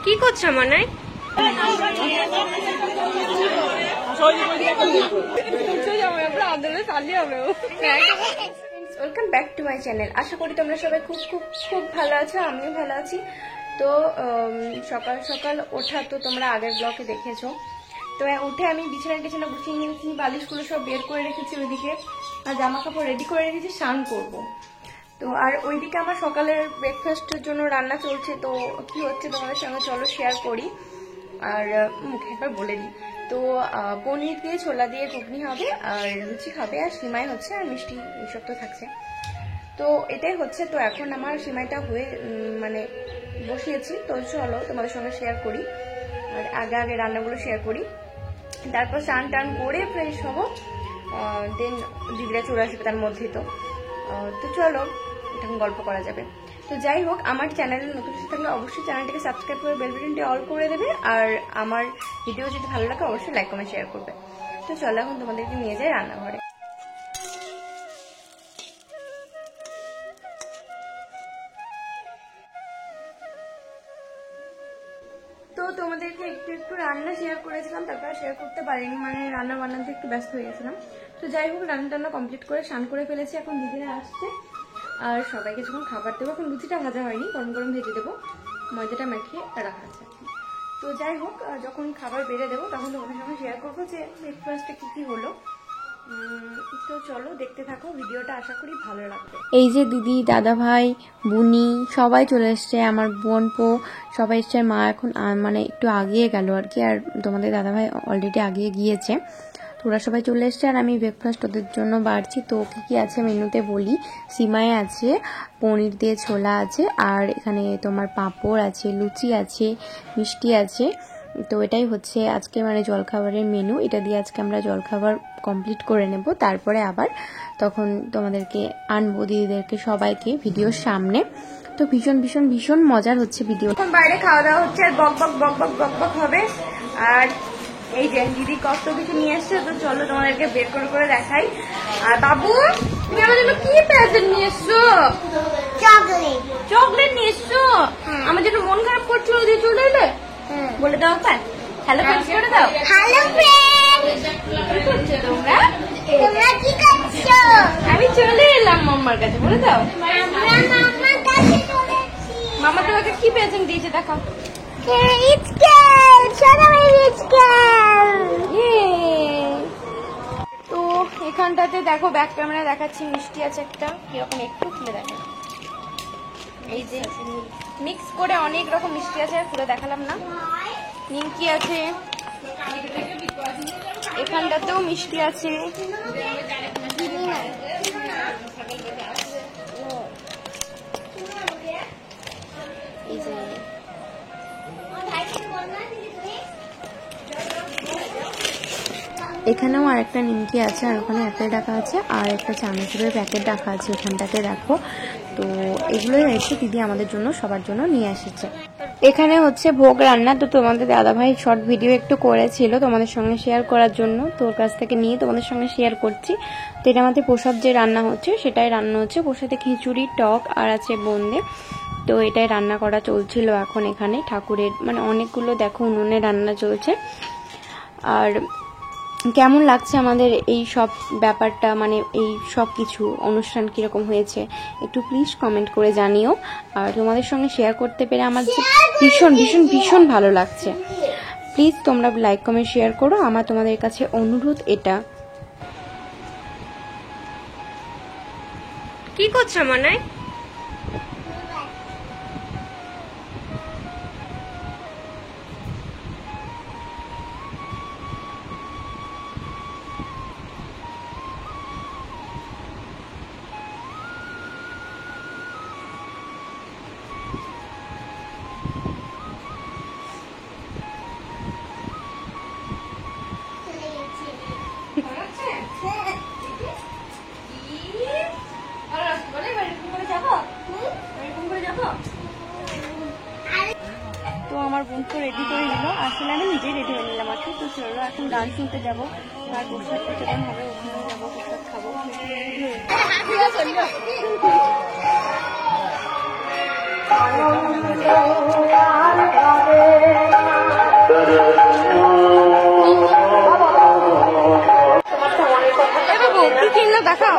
কি করছো মনে? Welcome back to my channel. আশা করি তোমরা সবাই খুব খুব খুব ভালো আছো, আমিও ভালো আছি। তো সকাল সকাল ওঠা তো তোমরা আগের ব্লগে দেখেছো। তো উঠে আমি বিছানা গুছিয়ে নিয়েছি, বালিশগুলো সব বের করে রেখেছি ওইদিকে, আর জামা কাপড় রেডি করে রেখেছি, স্নান করবো। তো আর ওইদিকে আমার সকালের ব্রেকফাস্টের জন্য রান্না চলছে। তো কি হচ্ছে তোমাদের সঙ্গে চলো শেয়ার করি, আর মুখে একবার বলে দিই। তো পনির দিয়ে ছোলা দিয়ে ঘুগনি হবে, আর লুচি হবে, আর সিমাই হচ্ছে, আর মিষ্টি এইসব তো থাকছে। তো এটাই হচ্ছে। তো এখন আমার সিমাইটা হয়ে মানে বসিয়েছি। তো চলো তোমাদের সঙ্গে শেয়ার করি, আর আগে রান্নাগুলো শেয়ার করি। তারপর স্নান টান করে ফ্রেশ হবো, দেন দিদিরা চলে আসবে তার মধ্যে। তো চলো এখন গল্প করা যাবে। তো যাই হোক, আমার চ্যানেলে নতুন থাকলে অবশ্যই চ্যানেলটিকে সাবস্ক্রাইব করে বেল বাটনটি অল করে দেবে, আর আমার ভিডিও যদি ভালো লাগে অবশ্যই লাইক কমেন্ট শেয়ার করবে। তো চলো এখন তোমাদেরকে নিয়ে যাই রান্নাঘরে। তো তোমাদেরকে একটু রান্না শেয়ার করেছিলাম, তারপরে শেয়ার করতে পারিনি, মানে রান্না বান্নাতে একটু ব্যস্ত হয়ে গেছিলাম। তো যাই হোক, রান্না কমপ্লিট করে স্নান করে ফেলেছি। এখন দিদিরা আসছে আর সবাইকে যখন খাবার দেবো, এখন লুচিটা ভাজা হয়নি, গরম গরম ভেজে দেবো, ময়দাটা মাখিয়ে রাখা আছে। তো যাই হোক, যখন খাবার বেড়ে দেবো তখন তোমাদের সঙ্গে শেয়ার করবো যে ব্রেকফাস্টে কি হলো। তো চলো দেখতে থাকো ভিডিওটা, আশা করি ভালো লাগবে। এই যে দিদি, দাদা ভাই, বুনি সবাই চলে এসছে, আমার বোন পো সবাই এসছে। মা এখন মানে একটু আগিয়ে গেল আর কি, আর তোমাদের দাদা ভাই অলরেডি আগিয়ে গিয়েছে। তো ওরা সবাই চলে এসছে, আর আমি ব্রেকফাস্ট ওদের জন্য বাড়ছি। তো কি আছে মেনুতে বলি, সিমাই আছে, পনির দিয়ে ছোলা আছে, আর এখানে তোমার পাঁপড় আছে, লুচি আছে, মিষ্টি আছে। তো এটাই হচ্ছে আজকে মানে জলখাবারের মেনু। এটা দিয়ে আজকে আমরা জলখাবার কমপ্লিট করে নেব, তারপরে আবার তখন তোমাদেরকে আনবো, দিদিদেরকে সবাইকে ভিডিওর সামনে। তো ভীষণ ভীষণ ভীষণ মজার হচ্ছে ভিডিও। এখন বাইরে খাওয়া দাওয়া হচ্ছে, আর বক বক বক বক বক বক হবে। আর এই যে দিদি কত কিছু নিয়ে এসছে, তো চলো তোমাদেরকে বের করে দেখাই। আর বাবু, তুমি আমার জন্য কি প্রেজেন্ট নিয়ে এসছো? চকলেট নিয়ে এসছো? আমার জন্য মন খারাপ করছিল, দিয়ে চলে এলে। বলে দাও হ্যালো ফ্রেন্ডস করে দাও। হ্যালো ফ্রেন্ডস, কি করছো তোমরা? তোমরা কি করছো? আমি চলে এলাম মাম্মার কাছে, বলে দাও। আমরা মাম্মার কাছে চলেছি। মাম্মা তোমাকে কি প্রেজেন্ট দিয়েছে দেখাও। তো এখানটাতে দেখো, ব্যাক ক্যামেরা দেখাচ্ছি, মিষ্টি আছে একটা, কিরকম একটু খুলে দেখো। এই যে মিক্স করে অনেক রকম মিষ্টি আছে, পুরো দেখালাম না। নিমকি আছে, এখানটাতেও মিষ্টি আছে। এখানেও আরেকটা নিমকি আছে, আর ওখানে একটাই রাখা আছে, আর একটা চানাচুরের প্যাকেট রাখা আছে ওখানটাতে দেখো। তো এগুলোই হচ্ছে দিদি আমাদের জন্য সবার জন্য নিয়ে এসেছে। এখানে হচ্ছে ভোগ রান্না। তো তোমাদের দাদাভাই শর্ট ভিডিও একটু করেছিল তোমাদের সঙ্গে শেয়ার করার জন্য, তোর কাছ থেকে নিয়ে তোমাদের সঙ্গে শেয়ার করছি। তো এটা আমাদের প্রসাদ যে রান্না হচ্ছে সেটাই রান্না হচ্ছে। প্রসাদে খিচুড়ি, টক আর আছে বোঁদে। তো এটাই রান্না করা চলছিল এখন এখানে ঠাকুরের, মানে অনেকগুলো দেখো উনুনে রান্না চলছে। আর কেমন লাগছে আমাদের এই সব ব্যাপারটা, মানে এই সব কিছু অনুষ্ঠান কিরকম হয়েছে একটু প্লিজ কমেন্ট করে জানিও। আর তোমাদের সঙ্গে শেয়ার করতে পেরে আমার ভীষণ ভীষণ ভীষণ ভালো লাগছে। প্লিজ তোমরা লাইক কমেন্ট শেয়ার করো, আমার তোমাদের কাছে অনুরোধ এটা। কি করছো মনে? তো আমার বোন তো রেডি করে নিল, আসলে আমি নিজেই রেডি হয়ে নিলাম আর কি। তো চলো এখন গান শুনতে যাবো, আর প্রসাদ প্রসাদ হবে, ওখানে যাবো, প্রসাদ খাবো। দেখাও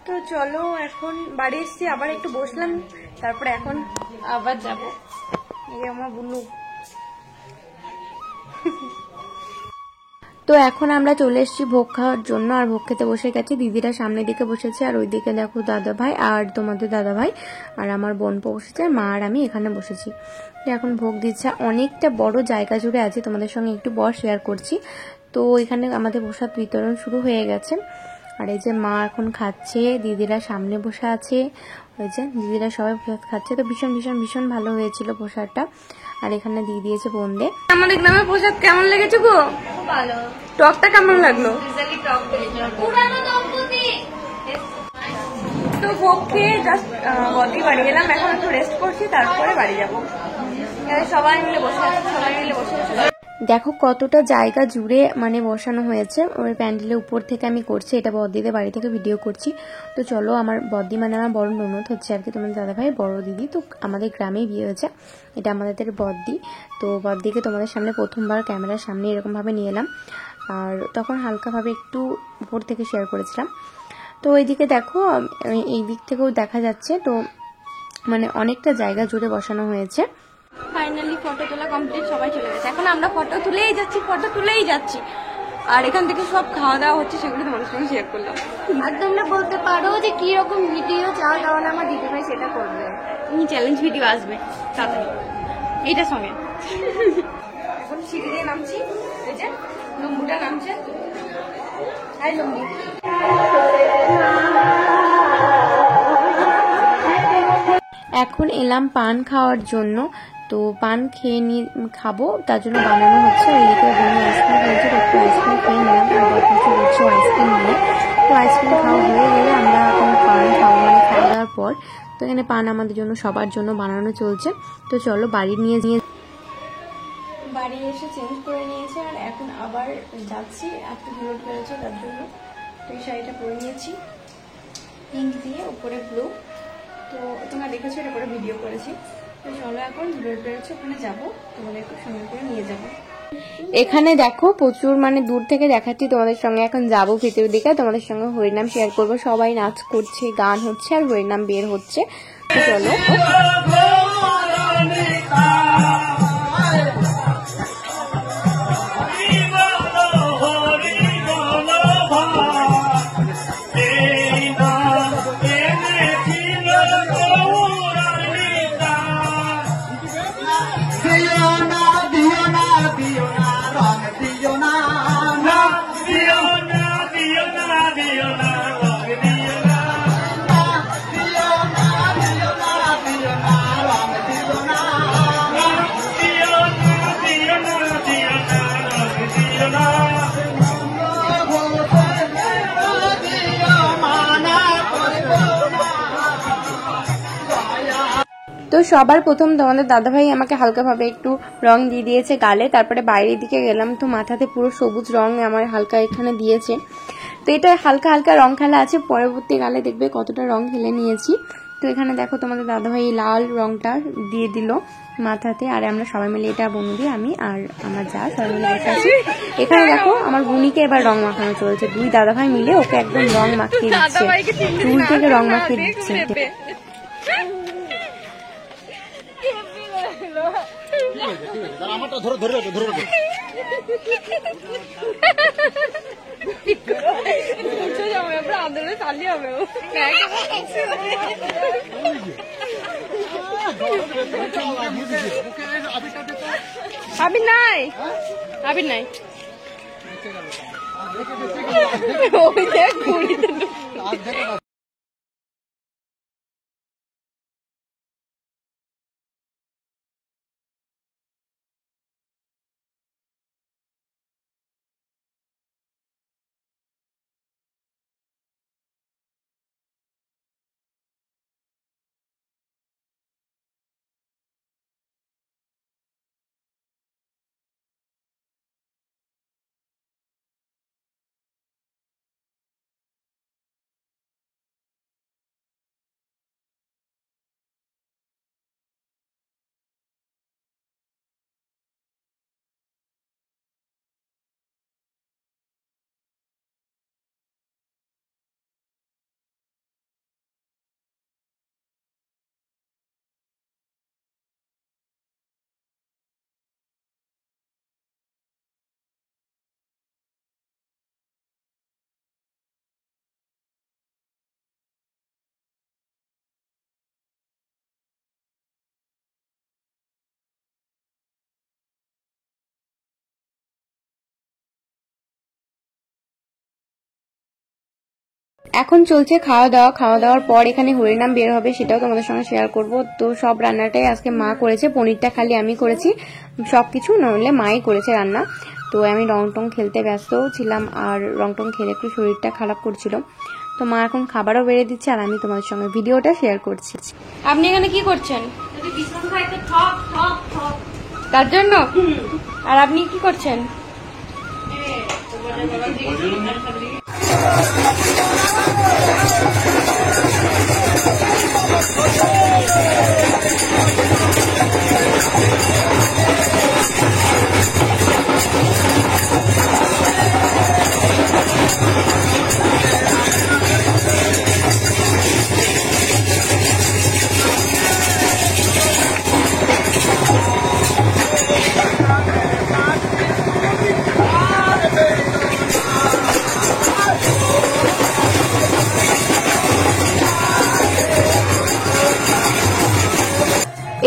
তো চলো এখন বাড়ি এসছি, আবার একটু বসলাম, তারপরে এখন আবার যাবো। এই আমার বুলু। তো এখন আমরা চলে এসেছি ভোগ খাওয়ার জন্য, আর ভোগ খেতে বসে গেছি। দিদিরা সামনের দিকে বসেছে, আর ওইদিকে দেখো দাদা ভাই আর তোমাদের দাদা ভাই আর আমার বোন বসেছে, মা আর আমি এখানে বসেছি। এখন ভোগ দিচ্ছে, অনেকটা বড় জায়গা জুড়ে আছে, তোমাদের সঙ্গে একটু শেয়ার করছি। তো এখানে আমাদের প্রসাদ বিতরণ শুরু হয়ে গেছে, আর এই যে মা এখন খাচ্ছে, দিদিরা সামনে বসে আছে, ওই যে দিদিরা সবাই প্রসাদ খাচ্ছে। তো ভীষণ ভীষণ ভীষণ ভালো হয়েছিল প্রসাদটা, আর এখানে দিয়ে দিয়েছে বোনদে। আমাদের গ্রামের প্রসাদ কেমন লেগেছে গো? ভালো। টকটা কেমন লাগলো? তো ভোগ খেয়ে জাস্ট বদি বাড়ি গেলাম, এখন একটু রেস্ট করছি, তারপরে বাড়ি যাবো। সবাই মিলে বসে আছে, সবাই মিলে বসে আছে। দেখো কতটা জায়গা জুড়ে মানে বসানো হয়েছে, ওই প্যান্ডেলের উপর থেকে আমি করছি, এটা বদ্দিদের বাড়ি থেকে ভিডিও করছি। তো চলো, আমার বদ্দি মানে আমার বড় ননদ হচ্ছে আর কি, তোমাদের দাদা ভাই বড় দিদি। তো আমাদের গ্রামেই বিয়ে হয়েছে, এটা আমাদের বদ্দি। তো বদ্দিকে তোমাদের সামনে প্রথমবার ক্যামেরার সামনে এরকমভাবে নিয়ে এলাম, আর তখন হালকাভাবে একটু উপর থেকে শেয়ার করেছিলাম। তো এইদিকে দেখো, এই দিক থেকেও দেখা যাচ্ছে, তো মানে অনেকটা জায়গা জুড়ে বসানো হয়েছে। ফাইনালি ফটো তোলা কমপ্লিট, সবাই চলে গেছে, এখন আমরা ফটো তুলেই যাচ্ছি, আর এখান থেকে সব খাওয়া দাওয়া হচ্ছে, সেগুলো তোমাদের সঙ্গে শেয়ার করলাম। আর তোমরা বলতে পারো যে কি রকম ভিডিও চাও, তাহলে আমার দিদিভাই সেটা করবে। তুমি চ্যালেঞ্জ ভিডিও আসবে তাড়াতাড়ি এইটার সঙ্গে। এখন সিঁড়ি দিয়ে নামছি, এই যে লম্বুটা নামছে, হাই লম্বু। এখন এলাম পান খাওয়ার জন্য, তো পান খেয়ে নিয়ে খাবো, তার জন্য বানানো হচ্ছে। ওইদিকে বোন আইসক্রিম খেয়েছে, একটু আইসক্রিম খেয়ে নিলাম, আর বরফিচু হচ্ছে আইসক্রিম নিয়ে। তো আইসক্রিম খাওয়া হয়ে গেলে আমরা এখন পান খাওয়া, মানে খাওয়া দাওয়ার পর। তো এখানে পান আমাদের জন্য সবার জন্য বানানো চলছে। তো চলো বাড়ি এসে চেঞ্জ করে নিয়েছে, আর এখন আবার যাচ্ছি, একটু ভিড় করেছে তার জন্য। তো এই শাড়িটা পরে নিয়েছি পিঙ্ক দিয়ে, উপরে ব্লু। তো তোমরা দেখেছো, এটা করে ভিডিও করেছি। তো চলো এখন দূরে বেরোচ্ছে, ওখানে যাবো, তোমাদের খুব সুন্দর করে নিয়ে যাবো। এখানে দেখো প্রচুর মানে দূর থেকে দেখাচ্ছি তোমাদের সঙ্গে, এখন যাবো ভিতর দিকে, তোমাদের সঙ্গে হরিনাম শেয়ার করবো। সবাই নাচ করছে, গান হচ্ছে, আর হরিনাম বের হচ্ছে। চলো তো সবার প্রথম তোমাদের দাদাভাই আমাকে হালকাভাবে একটু রং দিয়ে দিয়েছে গালে, তারপরে বাইরের দিকে গেলাম, তো মাথাতে পুরো সবুজ রং আমার হালকা এখানে দিয়েছে। তো এটা হালকা হালকা রং খেলা আছে, পরবর্তী গালে দেখবে কতটা রং খেলে নিয়েছি। তো এখানে দেখো তোমাদের দাদাভাই লাল রংটা দিয়ে দিল মাথাতে, আর আমরা সবাই মিলে এটা বন্ধু, আমি আর আমার যা সবাই মিলে বসে আছি। এখানে দেখো আমার বুনিকে এবার রং মাখানো চলছে, দুই দাদাভাই মিলে ওকে একদম রং মাখিয়ে দিচ্ছে, চুল থেকে রং মাখিয়ে দিচ্ছে। আবির নাই, আবির নাই, ওই দেখ এখন চলছে খাওয়া দাওয়ার পর এখানে হরিনাম বের হবে, সেটাও তোমাদের সঙ্গে শেয়ার করব। তো সব রান্নাটাই আজকে মা করেছে, পনিরটা খালি আমি করেছি, সবকিছু নইলে মাই করেছে রান্না। তো আমি রং টং খেলতে ব্যস্ত ছিলাম, আর রং টং খেলে একটু শরীরটা খারাপ করছিল। তো মা এখন খাবারও বেড়ে দিচ্ছে, আর আমি তোমাদের সঙ্গে ভিডিওটা শেয়ার করছি। আপনি এখানে কি করছেন? তার জন্য? আর আপনি কি করছেন?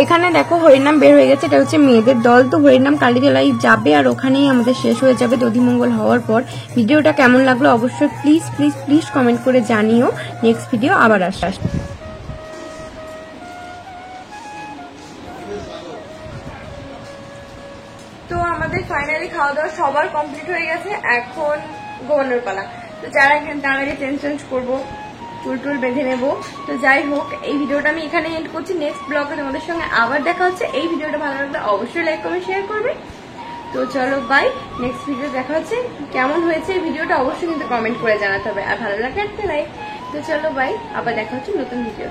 এখানে দেখো হরিনাম বের হয়ে গেছে, এটা হচ্ছে মেয়েদের দল। তো হরিনাম কালীতলায় যাবে, আর ওখানেই আমাদের শেষ হয়ে যাবে দধিমঙ্গল হওয়ার পর। ভিডিওটা কেমন লাগলো অবশ্যই প্লিজ প্লিজ প্লিজ কমেন্ট করে জানিও। নেক্সট ভিডিও আবার আসবে। তো আমাদের ফাইনালি খাওয়া দাওয়া সবার কমপ্লিট হয়ে গেছে, এখন ঘুমানোর পালা। তো যারা এখানে তাড়াতাড়ি চেঞ্জ করবো, চুল টুল বেঁধে নেবো। তো যাই হোক, এই ভিডিওটা আমি এখানে এন্ড করছি। নেক্সট ব্লগে তোমাদের সঙ্গে আবার দেখা হচ্ছে। এই ভিডিওটা ভালো লাগলে অবশ্যই লাইক কমেন্ট শেয়ার করবে। তো চলো বাই, নেক্সট ভিডিও দেখা হচ্ছে। কেমন হয়েছে এই ভিডিওটা অবশ্যই কিন্তু কমেন্ট করে জানাতে হবে, আর ভালো লাগলে একটা লাইক। তো চলো বাই, আবার দেখা হচ্ছে নতুন ভিডিও।